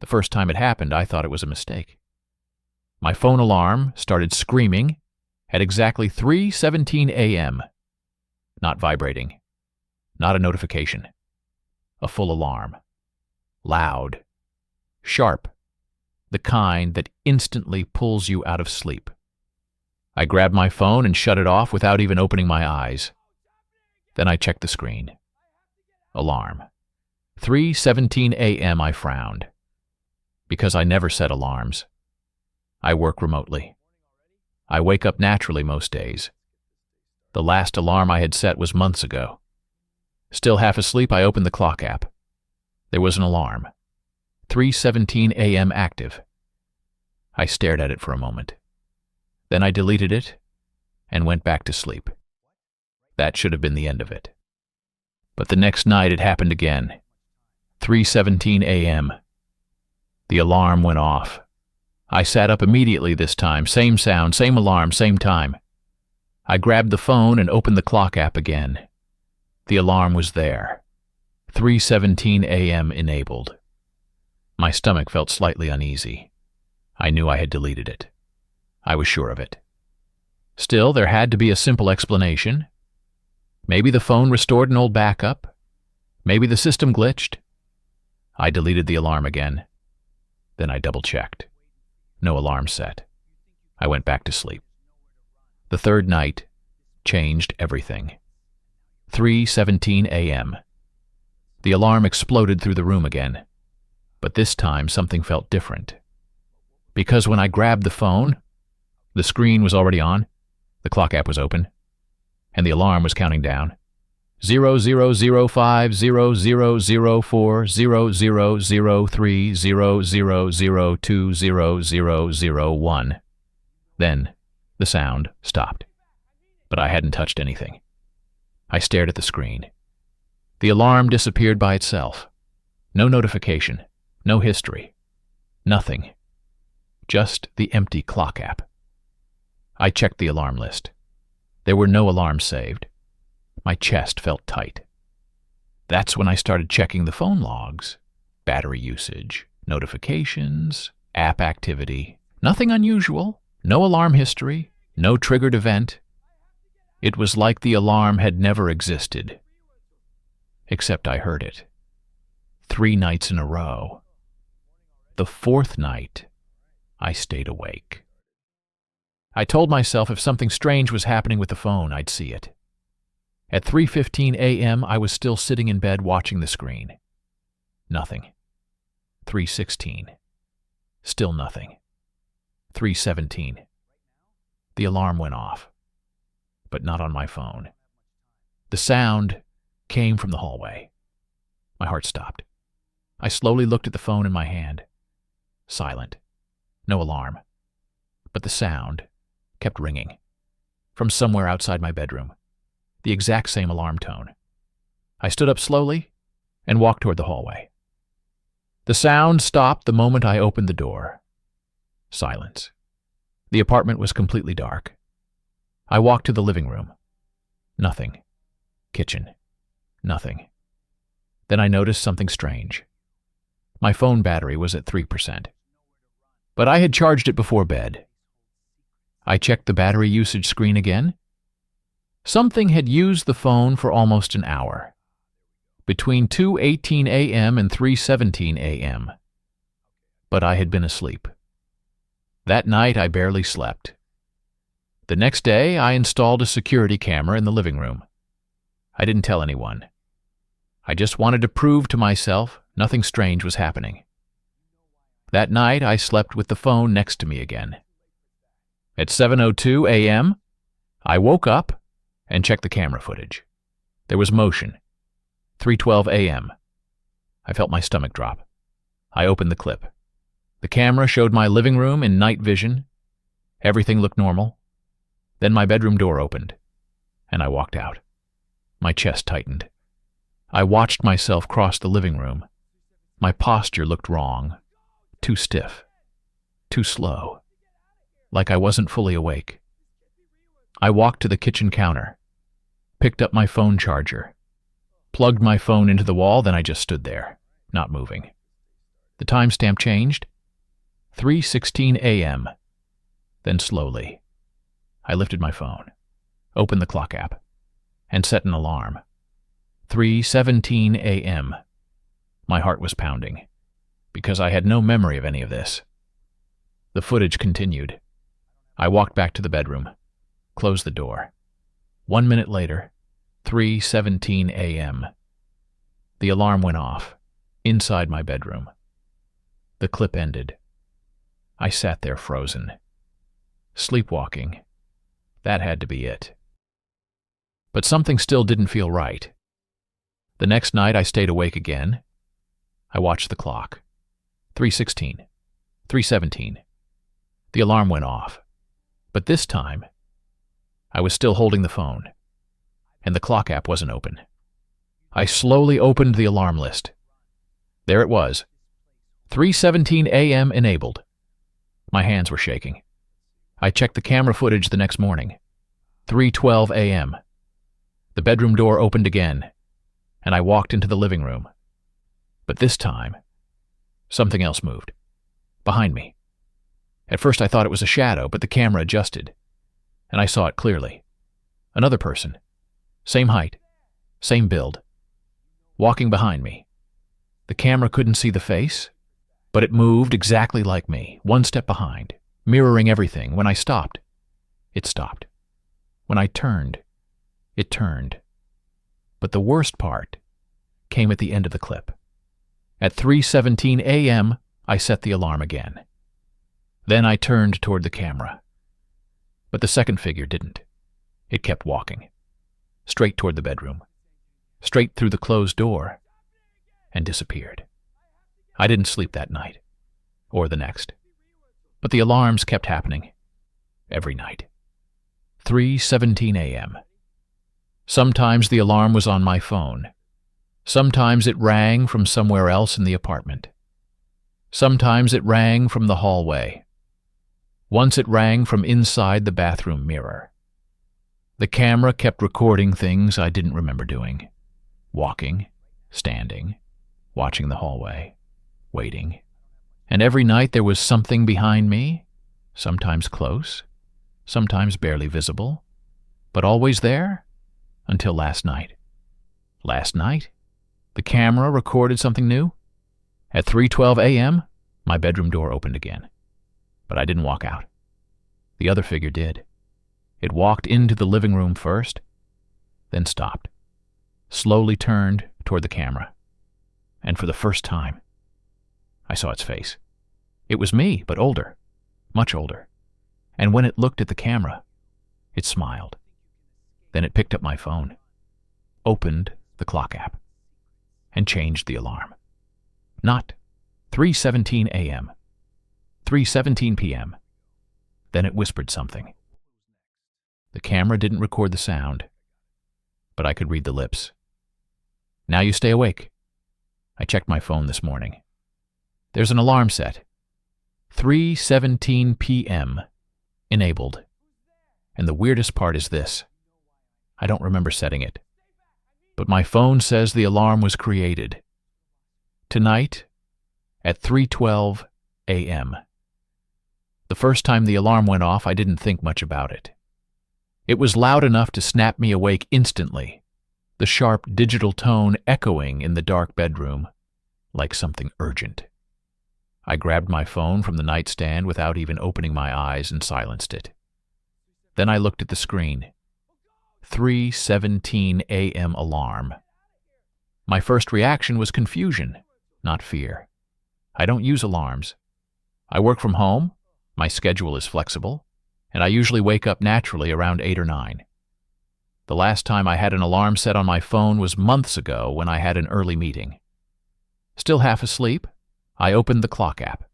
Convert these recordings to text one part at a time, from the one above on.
The first time it happened, I thought it was a mistake. My phone alarm started screaming at exactly 3:17 a.m. Not vibrating. Not a notification. A full alarm. Loud. Sharp. The kind that instantly pulls you out of sleep. I grabbed my phone and shut it off without even opening my eyes. Then I checked the screen. Alarm. 3:17 a.m. I frowned. Because I never set alarms. I work remotely. I wake up naturally most days. The last alarm I had set was months ago. Still half asleep, I opened the clock app. There was an alarm. 3:17 a.m. active. I stared at it for a moment. Then I deleted it and went back to sleep. That should have been the end of it. But the next night it happened again. 3:17 a.m. The alarm went off. I sat up immediately this time. Same sound, same alarm, same time. I grabbed the phone and opened the clock app again. The alarm was there. 3:17 a.m. enabled. My stomach felt slightly uneasy. I knew I had deleted it. I was sure of it. Still, there had to be a simple explanation. Maybe the phone restored an old backup. Maybe the system glitched. I deleted the alarm again. Then I double-checked. No alarm set. I went back to sleep. The third night changed everything. 3:17 a.m. The alarm exploded through the room again. But this time something felt different. Because when I grabbed the phone, the screen was already on, the clock app was open, and the alarm was counting down. 00050000030000200001. Then the sound stopped. But I hadn't touched anything. I stared at the screen. The alarm disappeared by itself. No notification, no history, nothing. Just the empty clock app. I checked the alarm list. There were no alarms saved. My chest felt tight. That's when I started checking the phone logs. Battery usage, notifications, app activity. Nothing unusual. No alarm history. No triggered event. It was like the alarm had never existed. Except I heard it. 3 nights in a row. The 4th night, I stayed awake. I told myself if something strange was happening with the phone, I'd see it. At 3:15 a.m., I was still sitting in bed watching the screen. Nothing. 3:16. Still nothing. 3:17. The alarm went off. But not on my phone. The sound came from the hallway. My heart stopped. I slowly looked at the phone in my hand. Silent. No alarm. But the sound kept ringing. From somewhere outside my bedroom. The exact same alarm tone. I stood up slowly and walked toward the hallway. The sound stopped the moment I opened the door. Silence. The apartment was completely dark. I walked to the living room. Nothing. Kitchen. Nothing. Then I noticed something strange. My phone battery was at 3%. But I had charged it before bed. I checked the battery usage screen again. Something had used the phone for almost an hour. Between 2:18 a.m. and 3:17 a.m. But I had been asleep. That night I barely slept. The next day I installed a security camera in the living room. I didn't tell anyone. I just wanted to prove to myself nothing strange was happening. That night I slept with the phone next to me again. At 7:02 a.m., I woke up and checked the camera footage. There was motion. 3:12 a.m. I felt my stomach drop. I opened the clip. The camera showed my living room in night vision. Everything looked normal. Then my bedroom door opened, and I walked out. My chest tightened. I watched myself cross the living room. My posture looked wrong. Too stiff. Too slow. Like I wasn't fully awake. I walked to the kitchen counter, picked up my phone charger, plugged my phone into the wall, then I just stood there, not moving. The timestamp changed. 3:16 a.m. Then slowly, I lifted my phone, opened the clock app, and set an alarm. 3:17 a.m. My heart was pounding, because I had no memory of any of this. The footage continued. I walked back to the bedroom, closed the door. 1 minute later, 3:17 a.m. The alarm went off, inside my bedroom. The clip ended. I sat there frozen. Sleepwalking. That had to be it. But something still didn't feel right. The next night I stayed awake again. I watched the clock. 3:16. 3:17. The alarm went off. But this time, I was still holding the phone, and the clock app wasn't open. I slowly opened the alarm list. There it was. 3:17 a.m. enabled. My hands were shaking. I checked the camera footage the next morning. 3:12 a.m. The bedroom door opened again, and I walked into the living room. But this time, something else moved. Behind me. At first I thought it was a shadow, but the camera adjusted, and I saw it clearly. Another person. Same height. Same build. Walking behind me. The camera couldn't see the face, but it moved exactly like me, one step behind, mirroring everything. When I stopped, it stopped. When I turned, it turned. But the worst part came at the end of the clip. At 3:17 a.m., I set the alarm again. Then I turned toward the camera. But the second figure didn't. It kept walking, straight toward the bedroom, straight through the closed door, and disappeared. I didn't sleep that night, or the next, but the alarms kept happening, every night. 3:17 a.m. Sometimes the alarm was on my phone. Sometimes it rang from somewhere else in the apartment. Sometimes it rang from the hallway. Once it rang from inside the bathroom mirror. The camera kept recording things I didn't remember doing. Walking, standing, watching the hallway, waiting. And every night there was something behind me, sometimes close, sometimes barely visible, but always there, until last night. Last night, the camera recorded something new. At 3:12 a.m., my bedroom door opened again. But I didn't walk out. The other figure did. It walked into the living room first, then stopped, slowly turned toward the camera. And for the first time, I saw its face. It was me, but older, much older. And when it looked at the camera, it smiled. Then it picked up my phone, opened the clock app, and changed the alarm. Not 3:17 a.m., 3:17 p.m. Then it whispered something. The camera didn't record the sound, but I could read the lips. Now you stay awake. I checked my phone this morning. There's an alarm set. 3:17 p.m. enabled. And the weirdest part is this. I don't remember setting it, but my phone says the alarm was created. Tonight, at 3:12 a.m. The first time the alarm went off, I didn't think much about it. It was loud enough to snap me awake instantly, the sharp digital tone echoing in the dark bedroom like something urgent. I grabbed my phone from the nightstand without even opening my eyes and silenced it. Then I looked at the screen. 3:17 a.m. alarm. My first reaction was confusion, not fear. I don't use alarms. I work from home, my schedule is flexible, and I usually wake up naturally around 8 or 9. The last time I had an alarm set on my phone was months ago when I had an early meeting. Still half asleep, I opened the clock app.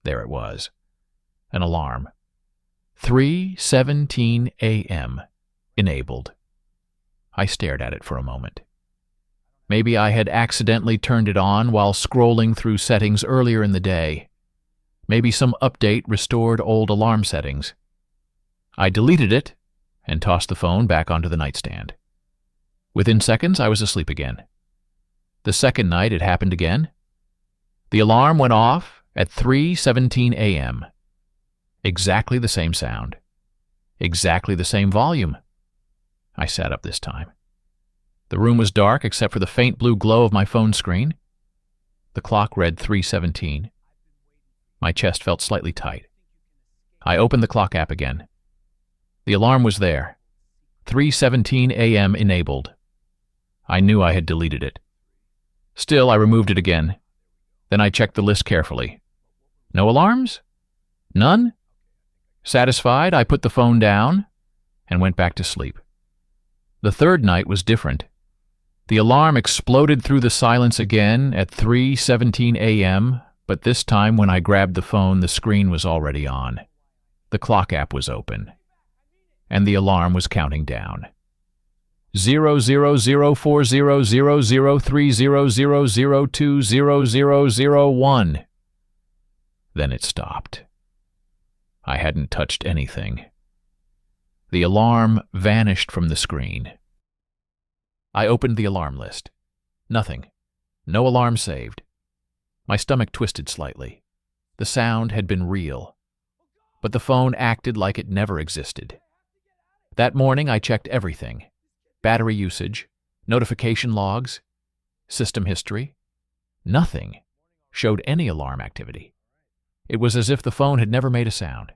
There it was. An alarm. 3:17 a.m. enabled. I stared at it for a moment. Maybe I had accidentally turned it on while scrolling through settings earlier in the day. Maybe some update restored old alarm settings. I deleted it and tossed the phone back onto the nightstand. Within seconds, I was asleep again. The second night it happened again. The alarm went off at 3:17 a.m. Exactly the same sound. Exactly the same volume. I sat up this time. The room was dark except for the faint blue glow of my phone screen. The clock read 3:17. My chest felt slightly tight. I opened the clock app again. The alarm was there. 3:17 a.m. enabled. I knew I had deleted it. Still, I removed it again. Then I checked the list carefully. No alarms? None? Satisfied, I put the phone down and went back to sleep. The third night was different. The alarm exploded through the silence again at 3:17 a.m., but this time when I grabbed the phone, the screen was already on. The clock app was open, and the alarm was counting down. 000400300020001. Then it stopped. I hadn't touched anything. The alarm vanished from the screen. I opened the alarm list. Nothing. No alarm saved. My stomach twisted slightly. The sound had been real, but the phone acted like it never existed. That morning I checked everything. Battery usage, notification logs, system history. Nothing showed any alarm activity. It was as if the phone had never made a sound.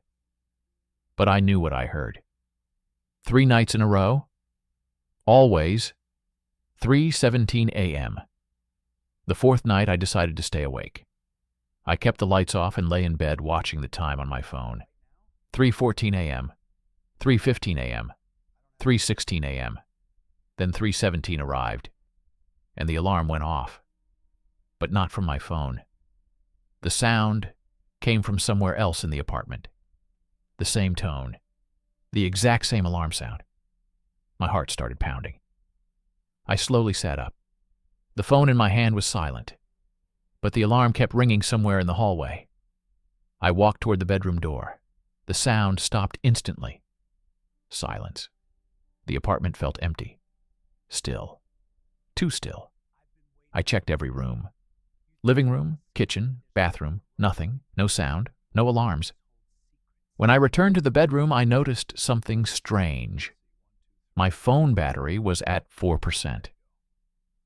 But I knew what I heard. 3 nights in a row, always 3:17 a.m. The fourth night I decided to stay awake. I kept the lights off and lay in bed watching the time on my phone. 3:14 a.m., 3:15 a.m., 3:16 a.m., then 3:17 arrived, and the alarm went off. But not from my phone. The sound came from somewhere else in the apartment. The same tone. The exact same alarm sound. My heart started pounding. I slowly sat up. The phone in my hand was silent, but the alarm kept ringing somewhere in the hallway. I walked toward the bedroom door. The sound stopped instantly. Silence. The apartment felt empty. Still. Too still. I checked every room. Living room, kitchen, bathroom, nothing, no sound, no alarms. When I returned to the bedroom, I noticed something strange. My phone battery was at 4%,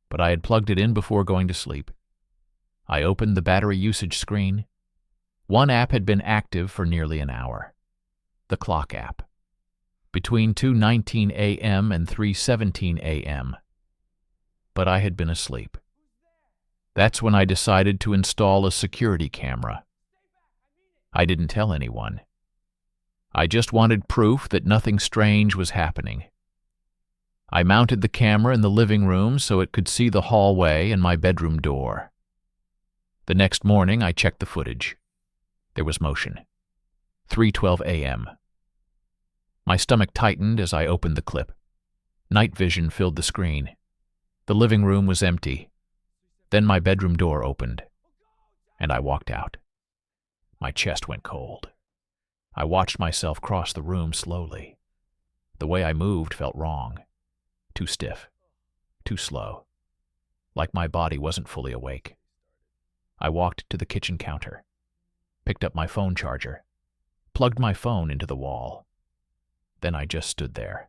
but I had plugged it in before going to sleep. I opened the battery usage screen. One app had been active for nearly an hour. The clock app. Between 2:19 a.m. and 3:17 a.m. But I had been asleep. That's when I decided to install a security camera. I didn't tell anyone. I just wanted proof that nothing strange was happening. I mounted the camera in the living room so it could see the hallway and my bedroom door. The next morning, I checked the footage. There was motion. 3:12 a.m. My stomach tightened as I opened the clip. Night vision filled the screen. The living room was empty. Then my bedroom door opened, and I walked out. My chest went cold. I watched myself cross the room slowly. The way I moved felt wrong. Too stiff. Too slow. Like my body wasn't fully awake. I walked to the kitchen counter, picked up my phone charger, plugged my phone into the wall. Then I just stood there,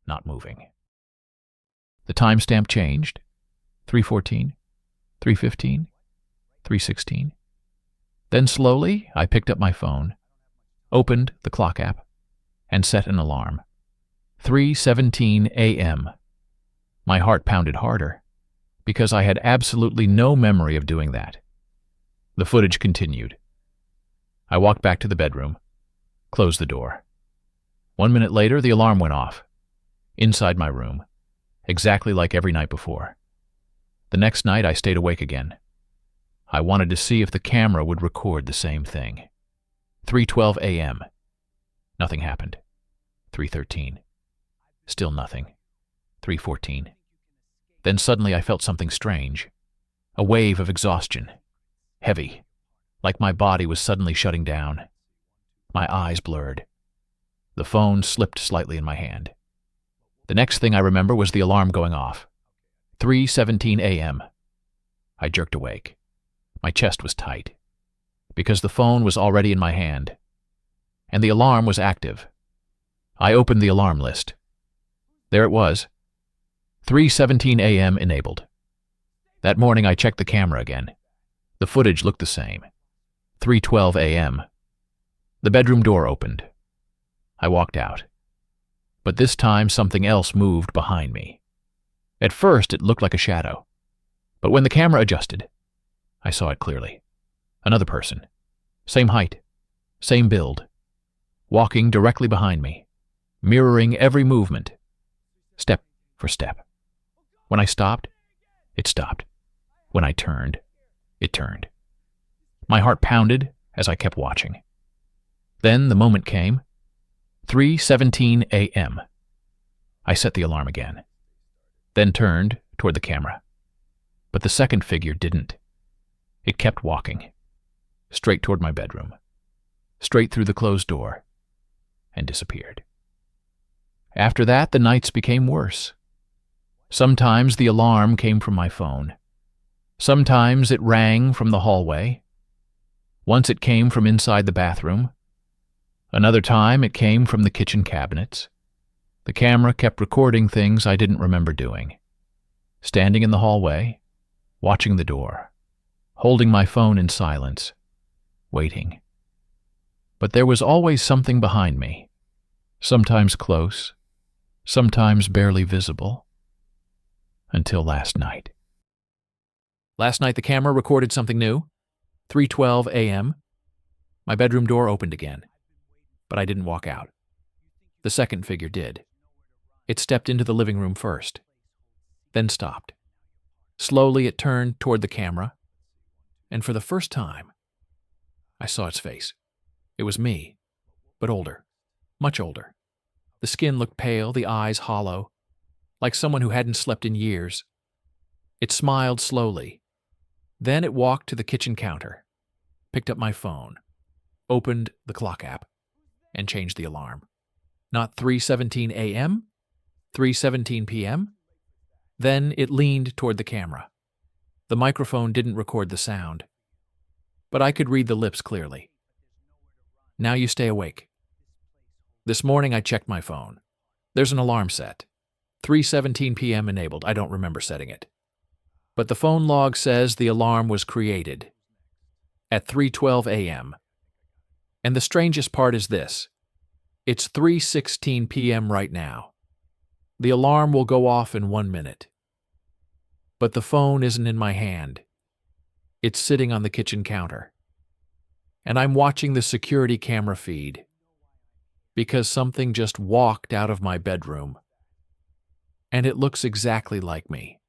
not moving. The timestamp changed. 3:14, 3:15, 3:16. Then slowly, I picked up my phone, opened the clock app, and set an alarm. 3:17 a.m. My heart pounded harder, because I had absolutely no memory of doing that. The footage continued. I walked back to the bedroom, closed the door. 1 minute later, the alarm went off. Inside my room, exactly like every night before. The next night, I stayed awake again. I wanted to see if the camera would record the same thing. 3:12 a.m. Nothing happened. 3:13. Still nothing. 3:14. Then suddenly I felt something strange. A wave of exhaustion. Heavy. Like my body was suddenly shutting down. My eyes blurred. The phone slipped slightly in my hand. The next thing I remember was the alarm going off. 3:17 a.m. I jerked awake. My chest was tight, because the phone was already in my hand, and the alarm was active. I opened the alarm list. There it was, 3:17 a.m. enabled. That morning I checked the camera again. The footage looked the same. 3:12 a.m. The bedroom door opened. I walked out. But this time something else moved behind me. At first it looked like a shadow, but when the camera adjusted, I saw it clearly. Another person, same height, same build, walking directly behind me, mirroring every movement, step for step. When I stopped, it stopped. When I turned, it turned. My heart pounded as I kept watching. Then the moment came, 3:17 a.m. I set the alarm again, then turned toward the camera. But the second figure didn't. It kept walking, straight toward my bedroom, straight through the closed door, and disappeared. After that, the nights became worse. Sometimes the alarm came from my phone. Sometimes it rang from the hallway. Once it came from inside the bathroom. Another time it came from the kitchen cabinets. The camera kept recording things I didn't remember doing. Standing in the hallway, watching the door, holding my phone in silence, waiting. But there was always something behind me, sometimes close, sometimes barely visible, until last night. Last night the camera recorded something new, 3:12 a.m. My bedroom door opened again, but I didn't walk out. The second figure did. It stepped into the living room first, then stopped. Slowly it turned toward the camera, and for the first time, I saw its face. It was me, but older, much older. The skin looked pale, the eyes hollow, like someone who hadn't slept in years. It smiled slowly. Then it walked to the kitchen counter, picked up my phone, opened the clock app, and changed the alarm. Not 3:17 a.m., 3:17 p.m. Then it leaned toward the camera. The microphone didn't record the sound, but I could read the lips clearly. Now you stay awake. This morning I checked my phone. There's an alarm set. 3:17 p.m. enabled. I don't remember setting it. But the phone log says the alarm was created at 3:12 a.m. And the strangest part is this. It's 3:16 p.m. right now. The alarm will go off in 1 minute. But the phone isn't in my hand. It's sitting on the kitchen counter. And I'm watching the security camera feed because something just walked out of my bedroom. And it looks exactly like me.